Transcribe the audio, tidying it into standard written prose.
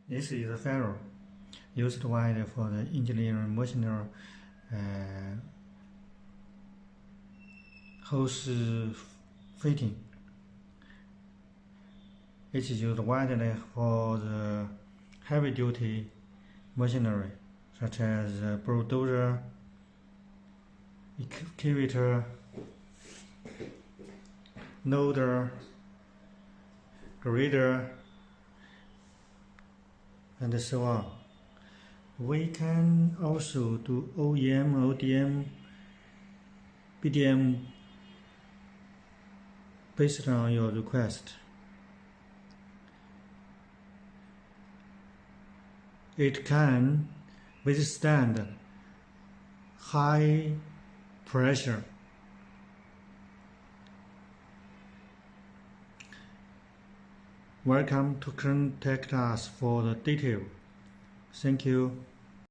This is a ferrule used widely for the engineering machinery hose fitting. It is used widely for the heavy-duty machinery, such as bulldozer, excavator, loader, grader, and so on. We can also do OEM, ODM, BDM based on your request. It can withstand high pressure. Welcome to contact us for the detail. Thank you.